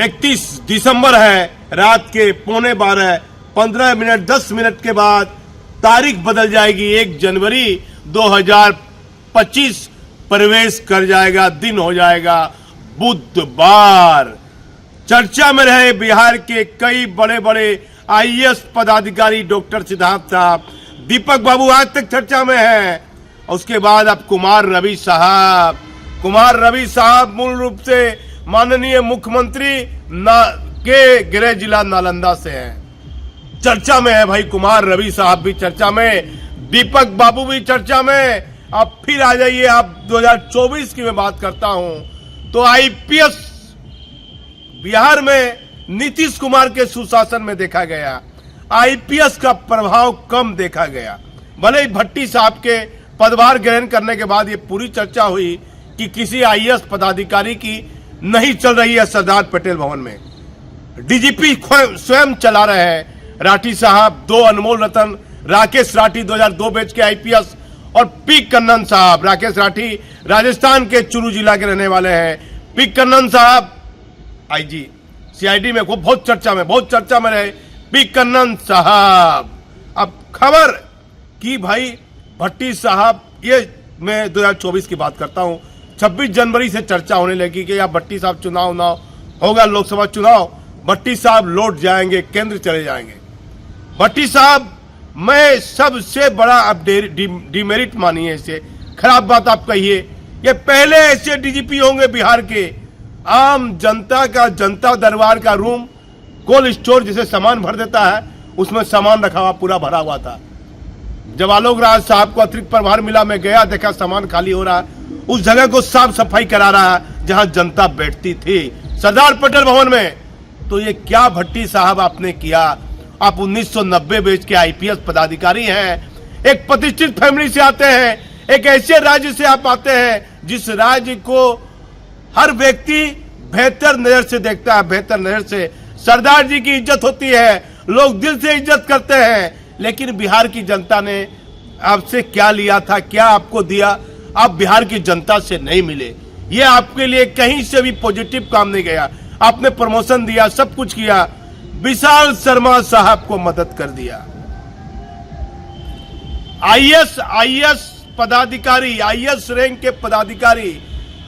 31 दिसंबर है, रात के 11:15, 15 मिनट 10 मिनट के बाद तारीख बदल जाएगी। 1 जनवरी 2025 प्रवेश कर जाएगा, दिन हो जाएगा बुधवार। चर्चा में रहे बिहार के कई बड़े बड़े आईएएस पदाधिकारी, डॉक्टर सिद्धार्थ साहब, दीपक बाबू आज तक चर्चा में है। उसके बाद अब कुमार रवि साहब मूल रूप से माननीय मुख्यमंत्री के गृह जिला नालंदा से हैं, चर्चा में है भाई। कुमार रवि साहब भी चर्चा में, दीपक बाबू भी चर्चा में। अब फिर आ जाइए आप 2024 की मैं बात करता हूं तो आईपीएस बिहार में नीतीश कुमार के सुशासन में देखा गया, आईपीएस का प्रभाव कम देखा गया। भले ही भट्टी साहब के पदभार ग्रहण करने के बाद ये पूरी चर्चा हुई कि किसी आईएएस पदाधिकारी की नहीं चल रही है सरदार पटेल भवन में, डीजीपी स्वयं चला रहे हैं। राठी साहब 2 अनमोल रतन, राकेश राठी 2002 बैच के आईपीएस, और पी कन्नन साहब, राकेश राठी राजस्थान के चुरू जिला के रहने वाले हैं, पी कन्नन साहब आईजी सीआईडी में बहुत चर्चा में रहे पी कन्नन साहब। अब खबर कि भाई भट्टी साहब, ये मैं 2024 की बात करता हूं, 26 जनवरी से चर्चा होने लगी कि यार भट्टी साहब चुनाव होगा, लोकसभा चुनाव, भट्टी साहब लौट जाएंगे, केंद्र चले जाएंगे। भट्टी साहब मैं सबसे बड़ा अब डिमेरिट मानिए, इसे खराब बात आप कहिए, ये पहले ऐसे डीजीपी होंगे बिहार के। आम जनता का जनता दरबार का रूम, कोल्ड स्टोर जिसे सामान भर देता है, उसमें सामान रखा हुआ पूरा भरा हुआ था। जब आलोक राज साहब को अतिरिक्त प्रभार मिला, मैं गया, देखा सामान खाली हो रहा है, उस जगह को साफ सफाई करा रहा है जहां जनता बैठती थी, सरदार पटेल भवन में। तो ये क्या भट्टी साहब आपने किया? आप 1990 बैच के आईपीएस पदाधिकारी हैं, एक प्रतिष्ठित फैमिली से आते हैं, एक ऐसे राज्य से आप आते हैं जिस राज्य को हर व्यक्ति बेहतर नजर से देखता है, बेहतर नजर से। सरदार जी की इज्जत होती है, लोग दिल से इज्जत करते हैं, लेकिन बिहार की जनता ने आपसे क्या लिया था, क्या आपको दिया? आप बिहार की जनता से नहीं मिले। ये आपके लिए कहीं से भी पॉजिटिव काम नहीं गया। आपने प्रमोशन दिया, सब कुछ किया, विशाल शर्मा साहब को मदद कर दिया। आईएएस पदाधिकारी, आईएएस रैंक के पदाधिकारी,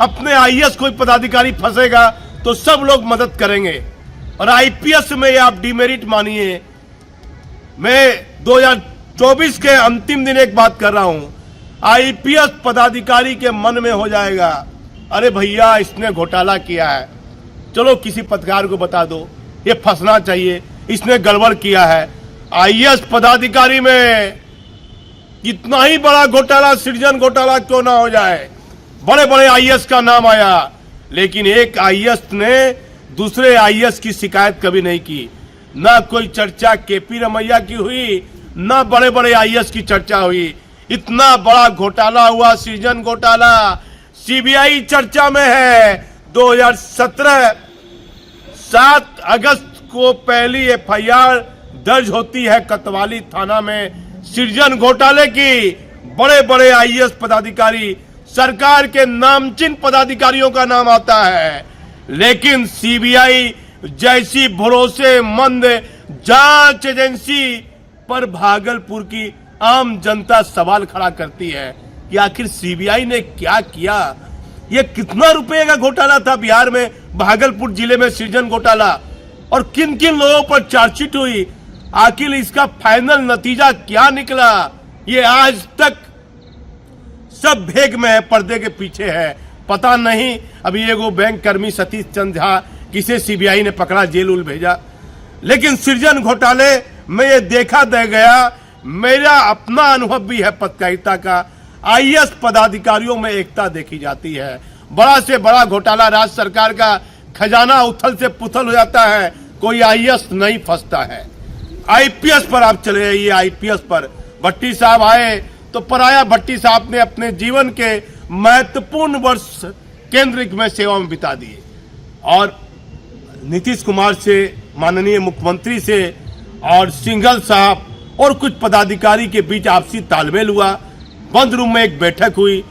अपने आईएएस कोई पदाधिकारी फंसेगा तो सब लोग मदद करेंगे। और आईपीएस में आप डिमेरिट मानिए। मैं 2024 के अंतिम दिन एक बात कर रहा हूं, आईपीएस पदाधिकारी के मन में हो जाएगा, अरे भैया इसने घोटाला किया है, चलो किसी पत्रकार को बता दो, ये फंसना चाहिए, इसने गड़बड़ किया है। आईएएस पदाधिकारी में कितना ही बड़ा घोटाला, सृजन घोटाला क्यों ना हो जाए, बड़े बड़े आईएएस का नाम आया, लेकिन एक आईएएस ने दूसरे आईएएस की शिकायत कभी नहीं की। ना कोई चर्चा केपी रमैया की हुई, ना बड़े बड़े आईएएस की चर्चा हुई। इतना बड़ा घोटाला हुआ, सृजन घोटाला, सीबीआई चर्चा में है। 2017 7 अगस्त को पहली एफआईआर दर्ज होती है कोतवाली थाना में सृजन घोटाले की। बड़े बड़े आईएएस पदाधिकारी, सरकार के नामचीन पदाधिकारियों का नाम आता है, लेकिन सीबीआई जैसी भरोसेमंद जांच एजेंसी पर भागलपुर की आम जनता सवाल खड़ा करती है कि आखिर सीबीआई ने क्या किया। ये कितना रुपए का घोटाला था बिहार में, भागलपुर जिले में सृजन घोटाला, और किन किन लोगों पर चार्जशीट हुई, आखिर इसका फाइनल नतीजा क्या निकला, ये आज तक सब भेग में है, पर्दे के पीछे है, पता नहीं। अभी एगो बैंक कर्मी सतीश चंद्र झा, किसे सीबीआई ने पकड़ा, जेल उल भेजा। लेकिन सृजन घोटाले में ये देखा दे गया, मेरा अपना अनुभव भी है पत्रकारिता का, आईएएस पदाधिकारियों में एकता देखी जाती है। बड़ा से बड़ा घोटाला, राज्य सरकार का खजाना उथल से पुथल हो जाता है, कोई आईएएस नहीं फंसता है। आईपीएस पर आप चले जाइए, आईपीएस पर भट्टी साहब आए तो पराया भट्टी साहब ने अपने जीवन के महत्वपूर्ण वर्ष केंद्र में सेवा में बिता दिए, और नीतीश कुमार से, माननीय मुख्यमंत्री से और सिंघल साहब और कुछ पदाधिकारी के बीच आपसी तालमेल हुआ। बंद रूम में एक बैठक हुई,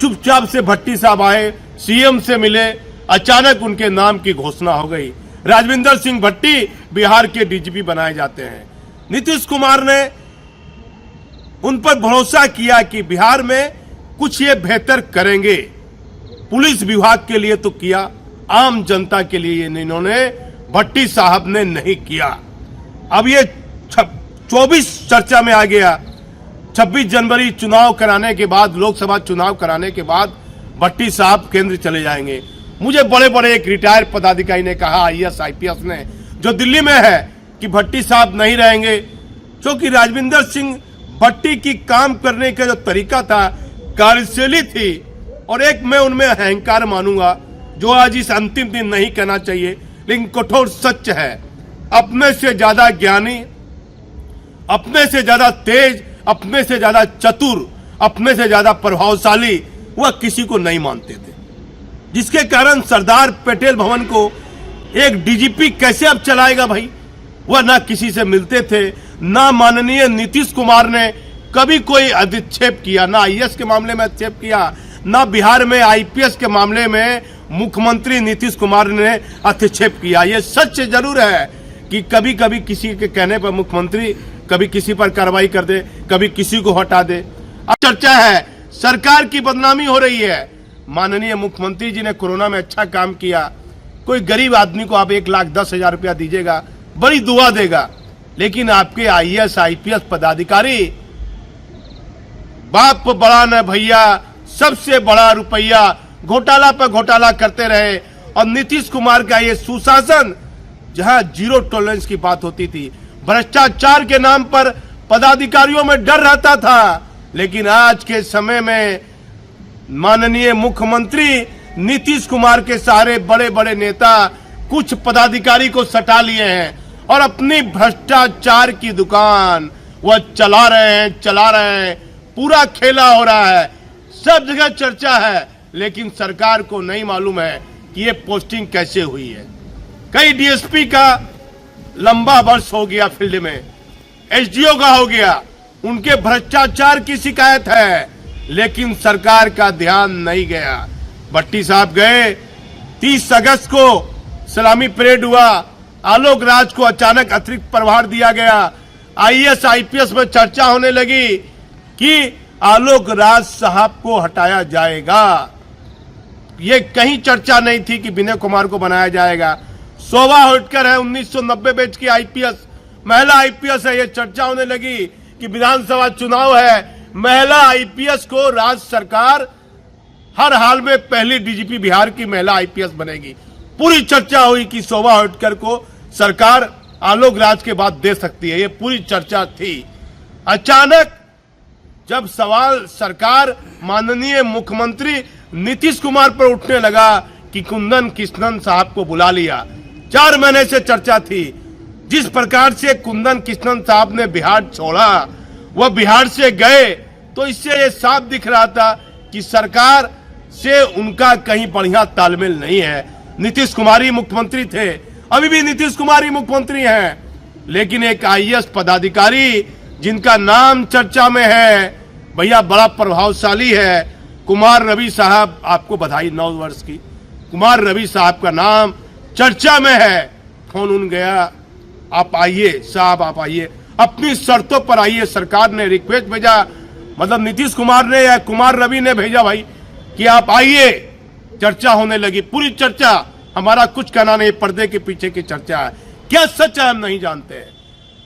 चुपचाप से भट्टी साहब आए, सीएम से मिले, अचानक उनके नाम की घोषणा हो गई। राजविंदर सिंह भट्टी बिहार के डीजीपी बनाए जाते हैं। नीतीश कुमार ने उन पर भरोसा किया कि बिहार में कुछ ये बेहतर करेंगे। पुलिस विभाग के लिए तो किया, आम जनता के लिए इन्होंने भट्टी साहब ने नहीं किया। अब ये 24 चर्चा में आ गया। 26 जनवरी चुनाव कराने के बाद, लोकसभा चुनाव कराने के बाद भट्टी साहब केंद्र चले जाएंगे। मुझे बड़े बड़े एक रिटायर्ड पदाधिकारी ने कहा, आईएएस आईपीएस ने, जो दिल्ली में है, कि भट्टी साहब नहीं रहेंगे, क्योंकि राजविंदर सिंह भट्टी की काम करने का जो तरीका था, कार्यशैली थी, और एक मैं उनमें अहंकार मानूंगा जो आज इस अंतिम दिन नहीं कहना चाहिए, लेकिन कठोर सच है। अपने से ज्यादा ज्ञानी, अपने से ज्यादा तेज, अपने से ज्यादा चतुर, अपने से ज्यादा प्रभावशाली वह किसी को नहीं मानते थे, जिसके कारण सरदार पटेल भवन को एक डीजीपी कैसे अब चलाएगा भाई। वह ना किसी से मिलते थे, ना माननीय नीतीश कुमार ने कभी कोई अधिक्षेप किया, ना आईएएस के मामले में अधिक्षेप किया, ना बिहार में आईपीएस के मामले में मुख्यमंत्री नीतीश कुमार ने अधिक्षेप किया। यह सच जरूर है कि कभी कभी किसी के कहने पर मुख्यमंत्री कभी किसी पर कार्रवाई कर दे, कभी किसी को हटा दे। अब चर्चा है सरकार की बदनामी हो रही है। माननीय मुख्यमंत्री जी ने कोरोना में अच्छा काम किया। कोई गरीब आदमी को आप 1,10,000 रुपया दीजिएगा, बड़ी दुआ देगा, लेकिन आपके आईएएस आईपीएस पदाधिकारी बाप बड़ा न भैया, सबसे बड़ा रुपया, घोटाला पर घोटाला करते रहे। और नीतीश कुमार का ये सुशासन, जहां जीरो टॉलरेंस की बात होती थी, भ्रष्टाचार के नाम पर पदाधिकारियों में डर रहता था, लेकिन आज के समय में माननीय मुख्यमंत्री नीतीश कुमार के सारे बड़े बड़े नेता कुछ पदाधिकारी को सटा लिए हैं और अपनी भ्रष्टाचार की दुकान वह चला रहे हैं। पूरा खेला हो रहा है, सब जगह चर्चा है, लेकिन सरकार को नहीं मालूम है कि ये पोस्टिंग कैसे हुई है। कई डीएसपी का लंबा वर्ष हो गया फील्ड में, एसडीओ का हो गया, उनके भ्रष्टाचार की शिकायत है, लेकिन सरकार का ध्यान नहीं गया। भट्टी साहब गए, 30 अगस्त को सलामी परेड हुआ, आलोक राज को अचानक अतिरिक्त प्रभार दिया गया। आईएएस आईपीएस में चर्चा होने लगी कि आलोक राज साहब को हटाया जाएगा। ये कहीं चर्चा नहीं थी कि विनय कुमार को बनाया जाएगा। शोभा होटकर है, 1990 बैच की आईपीएस, महिला आईपीएस है। ये चर्चा होने लगी कि विधानसभा चुनाव है, महिला आईपीएस को राज्य सरकार हर हाल में पहली डीजीपी बिहार की महिला आईपीएस बनेगी। पूरी चर्चा हुई कि शोभा होटकर को सरकार आलोक राज के बाद दे सकती है, ये पूरी चर्चा थी। अचानक जब सवाल सरकार माननीय मुख्यमंत्री नीतीश कुमार पर उठने लगा कि कुंदन कृष्णन साहब को बुला लिया, 4 महीने से चर्चा थी। जिस प्रकार से कुंदन कृष्णन साहब ने बिहार छोड़ा, वह बिहार से गए, तो इससे ये साफ दिख रहा था कि सरकार से उनका कहीं बढ़िया तालमेल नहीं है। नीतीश कुमार ही मुख्यमंत्री थे, अभी भी नीतीश कुमार ही मुख्यमंत्री हैं, लेकिन एक आईएएस पदाधिकारी जिनका नाम चर्चा में है, भैया बड़ा प्रभावशाली है, कुमार रवि साहब, आपको बधाई 9 वर्ष की। कुमार रवि साहब का नाम चर्चा में है। फोन उन गया, आप आइए साहब, आप आइए, अपनी शर्तों पर आइए। सरकार ने रिक्वेस्ट भेजा, मतलब नीतीश कुमार ने या कुमार रवि ने भेजा भाई कि आप आइए। चर्चा होने लगी, पूरी चर्चा, हमारा कुछ कहना नहीं, पर्दे के पीछे की चर्चा है, क्या सच है हम नहीं जानते हैं।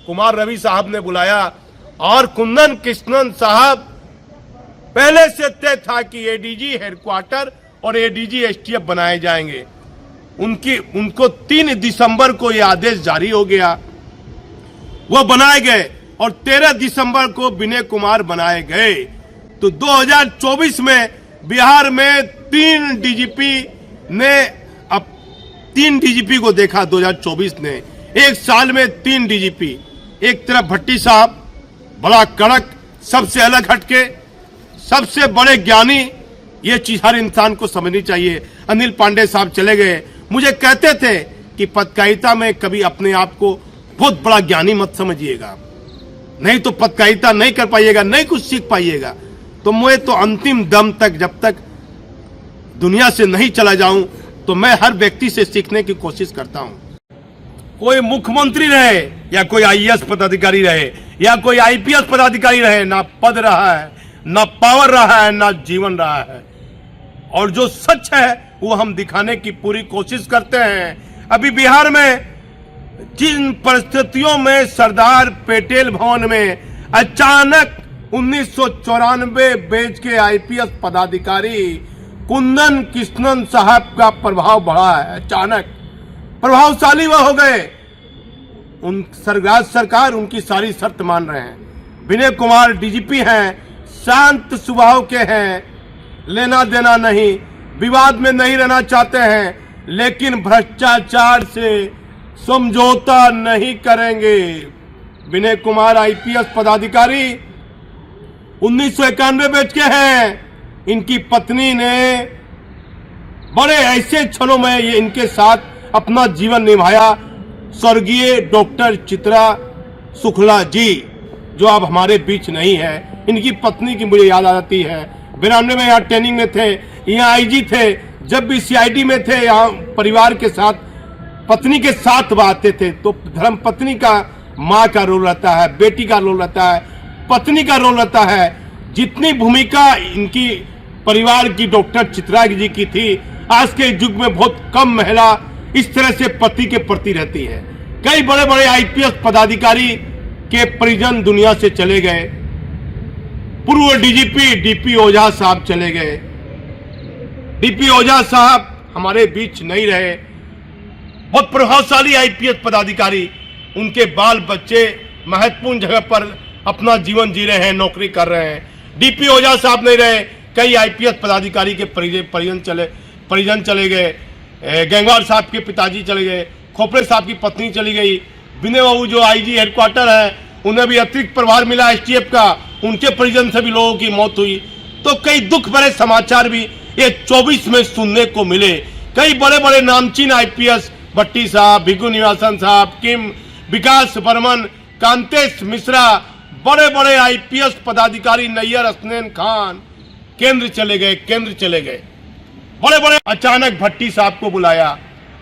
कुमार रवि साहब ने बुलाया और कुंदन कृष्णन साहब पहले से तय था कि एडीजी हेडक्वार्टर और एडीजी एसटीएफ बनाए जाएंगे। उनको 3 दिसंबर को यह आदेश जारी हो गया, वह बनाए गए और 13 दिसंबर को विनय कुमार बनाए गए। तो 2024 में बिहार में 3 डीजीपी ने, अब 3 डीजीपी को देखा 2024 ने, एक साल में 3 डीजीपी। एक तरफ भट्टी साहब, बड़ा कड़क, सबसे अलग हटके, सबसे बड़े ज्ञानी, ये चीज हर इंसान को समझनी चाहिए। अनिल पांडे साहब चले गए, मुझे कहते थे कि पत्रकारिता में कभी अपने आप को बहुत बड़ा ज्ञानी मत समझिएगा, नहीं तो पत्रकारिता नहीं कर पाइएगा, नहीं कुछ सीख पाइएगा। तो मैं तो अंतिम दम तक, जब तक दुनिया से नहीं चला जाऊं, तो मैं हर व्यक्ति से सीखने की कोशिश करता हूं। कोई मुख्यमंत्री रहे या कोई आईएएस पदाधिकारी रहे या कोई आईपीएस पदाधिकारी रहे, ना पद रहा है, ना पावर रहा है, ना जीवन रहा है, और जो सच है वो हम दिखाने की पूरी कोशिश करते हैं। अभी बिहार में जिन परिस्थितियों में सरदार पटेल भवन में अचानक 1994 बैच के आईपीएस पदाधिकारी कुंदन कृष्णन साहब का प्रभाव बढ़ा है, अचानक प्रभावशाली वह हो गए। सरकार उनकी सारी शर्त मान रहे हैं। विनय कुमार डीजीपी हैं, शांत स्वभाव के हैं, लेना देना नहीं, विवाद में नहीं रहना चाहते हैं, लेकिन भ्रष्टाचार से समझौता नहीं करेंगे। विनय कुमार आईपीएस पदाधिकारी 1991 बैच के हैं। इनकी पत्नी ने बड़े ऐसे क्षणों में ये इनके साथ अपना जीवन निभाया। स्वर्गीय डॉक्टर चित्रा शुक्ला जी, जो अब हमारे बीच नहीं है, इनकी पत्नी की मुझे याद आ जाती है। 92 में यहाँ ट्रेनिंग में थे, यहाँ आईजी थे, जब भी सीआईडी में थे, यहाँ परिवार के साथ पत्नी के साथ आते थे। तो धर्म पत्नी का माँ का रोल रहता है, बेटी का रोल रहता है, पत्नी का रोल रहता है। जितनी भूमिका इनकी परिवार की डॉक्टर चित्रा जी की थी, आज के युग में बहुत कम महिला इस तरह से पति के प्रति रहती है। कई बड़े बड़े आईपीएस पदाधिकारी के परिजन दुनिया से चले गए। पूर्व डीजीपी डीपी ओझा साहब चले गए। डीपी ओझा साहब हमारे बीच नहीं रहे। बहुत प्रभावशाली आईपीएस पदाधिकारी, उनके बाल बच्चे महत्वपूर्ण जगह पर अपना जीवन जी रहे हैं, नौकरी कर रहे हैं। डीपी ओझा साहब नहीं रहे। कई आईपीएस पदाधिकारी के परिजन चले गए। गंगवार साहब के पिताजी चले गए, खोपड़े साहब की पत्नी चली गई। विनय बाबू जो आईजी हेडक्वार्टर है, उन्हें भी अतिरिक्त प्रभार मिला एसटीएफ का, उनके परिजन से भी लोगों की मौत हुई। तो कई दुख भरे समाचार भी ये 24 में सुनने को मिले। कई बड़े बड़े नामचीन आईपीएस, भट्टी साहब, भिगु निवासन साहब, किम, विकास बर्मन, कांतेश मिश्रा, बड़े बड़े आईपीएस पदाधिकारी, नैयर हसनैन खान केंद्र चले गए। बड़े बड़े अचानक भट्टी साहब को बुलाया,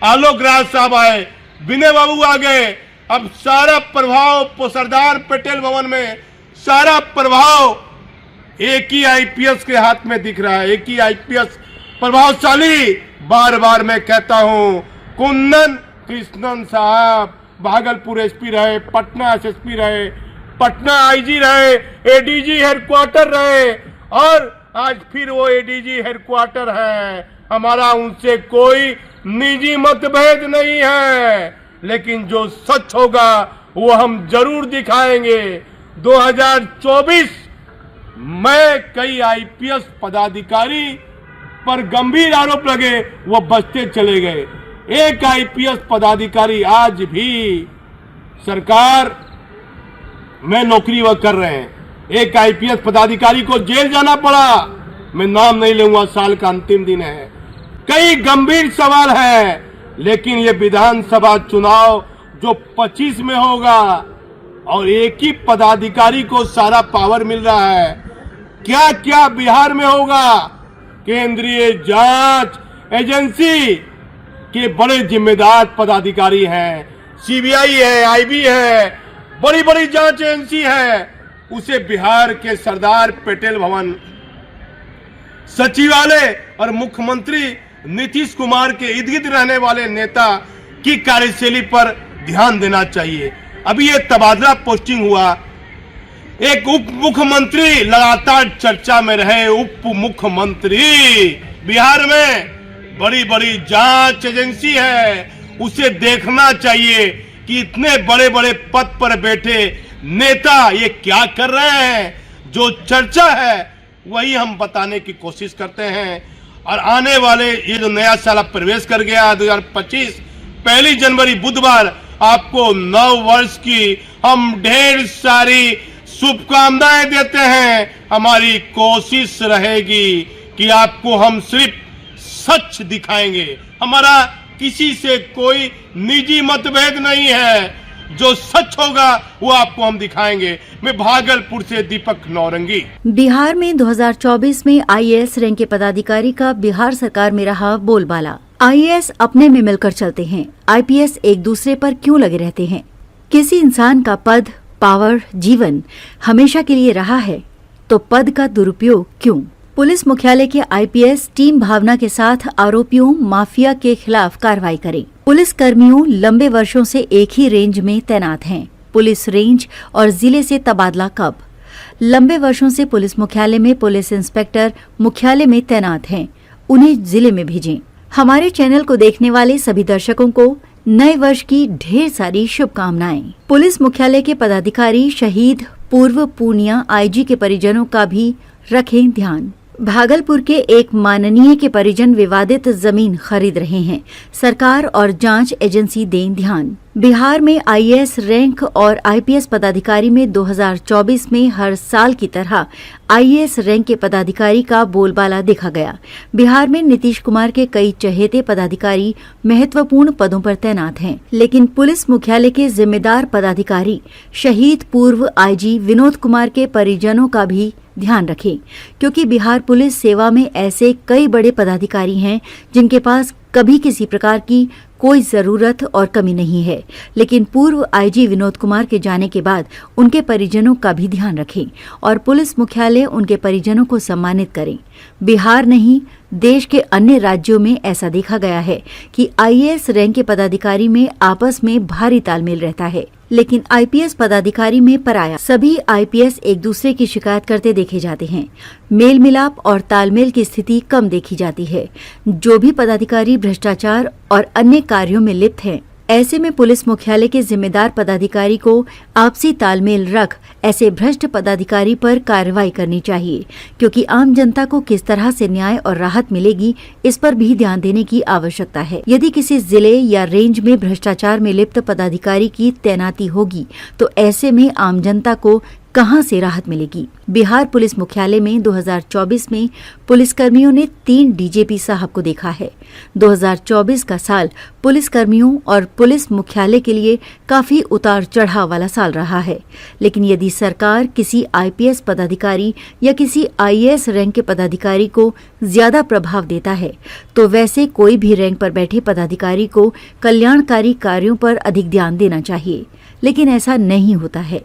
आलोक राज साहब आए, विनय बाबू आ गए। अब सारा प्रभाव सरदार पटेल भवन में, सारा प्रभाव एक ही आईपीएस के हाथ में दिख रहा है। एक ही आईपीएस प्रभावशाली। बार बार मैं कहता हूं, कुंदन कृष्णन साहब भागलपुर एसपी रहे, पटना एसएसपी रहे, पटना आईजी रहे, एडीजी हेडक्वार्टर रहे, और आज फिर वो एडीजी हेडक्वार्टर है। हमारा उनसे कोई निजी मतभेद नहीं है, लेकिन जो सच होगा वो हम जरूर दिखाएंगे। 2024 में कई आईपीएस पदाधिकारी पर गंभीर आरोप लगे, वो बचते चले गए। एक आईपीएस पदाधिकारी आज भी सरकार में नौकरी वह कर रहे हैं। एक आईपीएस पदाधिकारी को जेल जाना पड़ा, मैं नाम नहीं लूंगा, साल का अंतिम दिन है। कई गंभीर सवाल है, लेकिन ये विधानसभा चुनाव जो 25 में होगा और एक ही पदाधिकारी को सारा पावर मिल रहा है, क्या क्या बिहार में होगा। केंद्रीय जांच एजेंसी के बड़े जिम्मेदार पदाधिकारी हैं, सीबीआई है, आईबी है, बड़ी बड़ी जांच एजेंसी है। उसे बिहार के सरदार पटेल भवन, सचिवालय और मुख्यमंत्री नीतीश कुमार के इर्द गिर्द रहने वाले नेता की कार्यशैली पर ध्यान देना चाहिए। अभी ये तबादला पोस्टिंग हुआ, एक उप मुख्यमंत्री लगातार चर्चा में रहे। उप मुख्यमंत्री बिहार में बड़ी बड़ी जांच एजेंसी है, उसे देखना चाहिए कि इतने बड़े बड़े पद पर बैठे नेता ये क्या कर रहे हैं। जो चर्चा है वही हम बताने की कोशिश करते हैं। और आने वाले ये जो नया साल अब प्रवेश कर गया 2025, 1 जनवरी बुधवार, आपको नव वर्ष की हम ढेर सारी शुभकामनाएं देते हैं। हमारी कोशिश रहेगी कि आपको हम सिर्फ सच दिखाएंगे। हमारा किसी से कोई निजी मतभेद नहीं है, जो सच होगा वो आपको हम दिखाएंगे। मैं भागलपुर से दीपक नौरंगी। बिहार में 2024 में आईएएस रैंक के पदाधिकारी का बिहार सरकार में रहा बोलबाला। आईएएस अपने में मिलकर चलते हैं, आईपीएस एक दूसरे पर क्यों लगे रहते हैं? किसी इंसान का पद, पावर, जीवन हमेशा के लिए रहा है तो पद का दुरुपयोग क्यों? पुलिस मुख्यालय के आईपीएस टीम भावना के साथ आरोपियों, माफिया के खिलाफ कार्रवाई करें। पुलिस कर्मियों लंबे वर्षों से एक ही रेंज में तैनात हैं। पुलिस रेंज और जिले से तबादला कब? लंबे वर्षों से पुलिस मुख्यालय में पुलिस इंस्पेक्टर मुख्यालय में तैनात हैं, उन्हें जिले में भेजें। हमारे चैनल को देखने वाले सभी दर्शकों को नए वर्ष की ढेर सारी शुभकामनाएं। पुलिस मुख्यालय के पदाधिकारी शहीद पूर्व पूर्णिया आईजी के परिजनों का भी रखें ध्यान। भागलपुर के एक माननीय के परिजन विवादित जमीन खरीद रहे हैं, सरकार और जांच एजेंसी दें ध्यान। बिहार में आईएएस रैंक और आईपीएस पदाधिकारी में 2024 में हर साल की तरह आईएएस रैंक के पदाधिकारी का बोलबाला देखा गया। बिहार में नीतीश कुमार के कई चहेते पदाधिकारी महत्वपूर्ण पदों पर तैनात हैं, लेकिन पुलिस मुख्यालय के जिम्मेदार पदाधिकारी शहीद पूर्व आईजी विनोद कुमार के परिजनों का भी ध्यान रखें, क्योंकि बिहार पुलिस सेवा में ऐसे कई बड़े पदाधिकारी हैं जिनके पास कभी किसी प्रकार की कोई जरूरत और कमी नहीं है, लेकिन पूर्व आईजी विनोद कुमार के जाने के बाद उनके परिजनों का भी ध्यान रखें और पुलिस मुख्यालय उनके परिजनों को सम्मानित करें। बिहार नहीं, देश के अन्य राज्यों में ऐसा देखा गया है कि आईएएस रैंक के पदाधिकारी में आपस में भारी तालमेल रहता है, लेकिन आईपीएस पदाधिकारी में पराया। सभी आईपीएस एक दूसरे की शिकायत करते देखे जाते हैं। मेल मिलाप और तालमेल की स्थिति कम देखी जाती है। जो भी पदाधिकारी भ्रष्टाचार और अन्य कार्यों में लिप्त हैं, ऐसे में पुलिस मुख्यालय के जिम्मेदार पदाधिकारी को आपसी तालमेल रख ऐसे भ्रष्ट पदाधिकारी पर कार्रवाई करनी चाहिए, क्योंकि आम जनता को किस तरह से न्याय और राहत मिलेगी इस पर भी ध्यान देने की आवश्यकता है। यदि किसी जिले या रेंज में भ्रष्टाचार में लिप्त पदाधिकारी की तैनाती होगी तो ऐसे में आम जनता को कहां से राहत मिलेगी? बिहार पुलिस मुख्यालय में 2024 में पुलिसकर्मियों ने 3 डीजीपी साहब को देखा है। 2024 का साल पुलिसकर्मियों और पुलिस मुख्यालय के लिए काफी उतार चढ़ाव वाला साल रहा है, लेकिन यदि सरकार किसी आईपीएस पदाधिकारी या किसी आईएएस रैंक के पदाधिकारी को ज्यादा प्रभाव देता है तो वैसे कोई भी रैंक पर बैठे पदाधिकारी को कल्याणकारी कार्यों पर अधिक ध्यान देना चाहिए, लेकिन ऐसा नहीं होता है।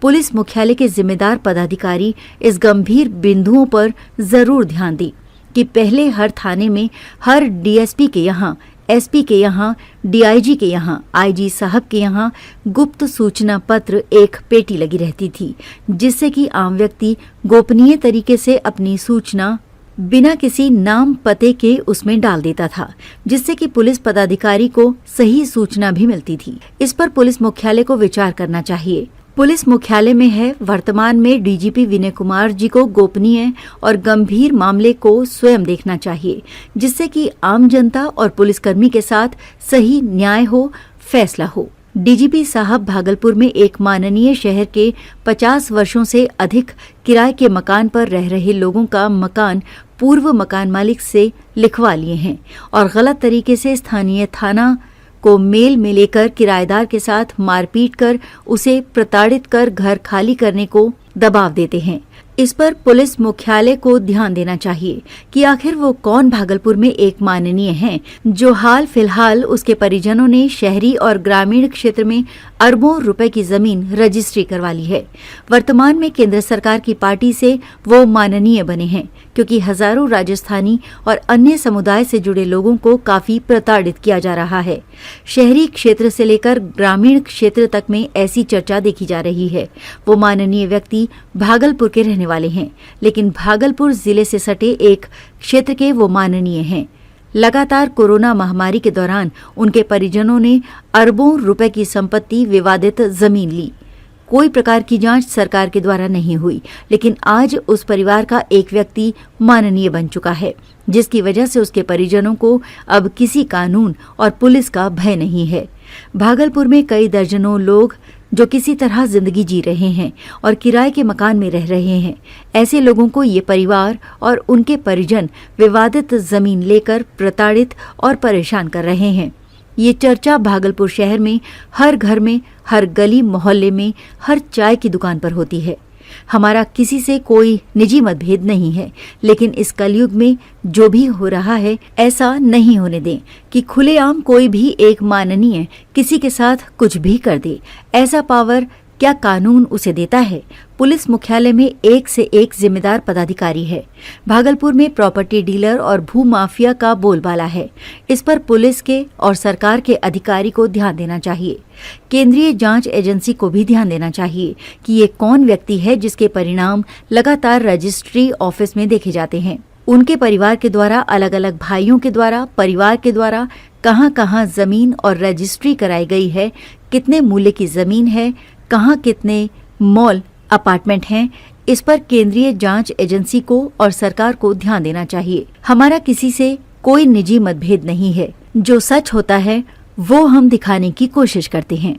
पुलिस मुख्यालय के जिम्मेदार पदाधिकारी इस गंभीर बिंदुओं पर जरूर ध्यान दें कि पहले हर थाने में हर डीएसपी के यहाँ, एसपी के यहाँ, डीआईजी के यहाँ, आईजी साहब के यहाँ गुप्त सूचना पत्र एक पेटी लगी रहती थी, जिससे कि आम व्यक्ति गोपनीय तरीके से अपनी सूचना बिना किसी नाम पते के उसमें डाल देता था, जिससे कि पुलिस पदाधिकारी को सही सूचना भी मिलती थी। इस पर पुलिस मुख्यालय को विचार करना चाहिए। पुलिस मुख्यालय में है, वर्तमान में डीजीपी विनय कुमार जी को गोपनीय और गंभीर मामले को स्वयं देखना चाहिए, जिससे कि आम जनता और पुलिसकर्मी के साथ सही न्याय हो, फैसला हो। डीजीपी साहब भागलपुर में एक माननीय शहर के 50 वर्षों से अधिक किराए के मकान पर रह रहे लोगों का मकान पूर्व मकान मालिक से लिखवा लिए हैं और गलत तरीके से स्थानीय थाना को मेल में लेकर किराएदार के साथ मारपीट कर उसे प्रताड़ित कर घर खाली करने को दबाव देते हैं। इस पर पुलिस मुख्यालय को ध्यान देना चाहिए कि आखिर वो कौन भागलपुर में एक माननीय हैं जो हाल फिलहाल उसके परिजनों ने शहरी और ग्रामीण क्षेत्र में अरबों रुपए की जमीन रजिस्ट्री करवा ली है। वर्तमान में केंद्र सरकार की पार्टी से वो माननीय बने हैं, क्योंकि हजारों राजस्थानी और अन्य समुदाय से जुड़े लोगों को काफी प्रताड़ित किया जा रहा है। शहरी क्षेत्र से लेकर ग्रामीण क्षेत्र तक में ऐसी चर्चा देखी जा रही है। वो माननीय व्यक्ति भागलपुर के रहने वाले हैं, लेकिन भागलपुर जिले से सटे एक क्षेत्र के वो माननीय हैं। लगातार कोरोना महामारी के दौरान उनके परिजनों ने अरबों रुपए की संपत्ति, विवादित जमीन ली। कोई प्रकार की जांच सरकार के द्वारा नहीं हुई, लेकिन आज उस परिवार का एक व्यक्ति माननीय बन चुका है, जिसकी वजह से उसके परिजनों को अब किसी कानून और पुलिस का भय नहीं है। भागलपुर में कई दर्जनों लोग जो किसी तरह जिंदगी जी रहे हैं और किराए के मकान में रह रहे हैं, ऐसे लोगों को ये परिवार और उनके परिजन विवादित जमीन लेकर प्रताड़ित और परेशान कर रहे हैं। ये चर्चा भागलपुर शहर में हर घर में, हर गली मोहल्ले में, हर चाय की दुकान पर होती है। हमारा किसी से कोई निजी मतभेद नहीं है, लेकिन इस कलयुग में जो भी हो रहा है ऐसा नहीं होने दें कि खुलेआम कोई भी एक माननीय किसी के साथ कुछ भी कर दे। ऐसा पावर क्या कानून उसे देता है? पुलिस मुख्यालय में एक से एक जिम्मेदार पदाधिकारी है। भागलपुर में प्रॉपर्टी डीलर और भू माफिया का बोलबाला है। इस पर पुलिस के और सरकार के अधिकारी को ध्यान देना चाहिए। केंद्रीय जांच एजेंसी को भी ध्यान देना चाहिए कि ये कौन व्यक्ति है जिसके परिणाम लगातार रजिस्ट्री ऑफिस में देखे जाते हैं। उनके परिवार के द्वारा, अलग अलग भाइयों के द्वारा, परिवार के द्वारा कहां कहां जमीन और रजिस्ट्री कराई गई है, कितने मूल्य की जमीन है, कहां कितने मॉल अपार्टमेंट हैं, इस पर केंद्रीय जांच एजेंसी को और सरकार को ध्यान देना चाहिए। हमारा किसी से कोई निजी मतभेद नहीं है। जो सच होता है वो हम दिखाने की कोशिश करते हैं।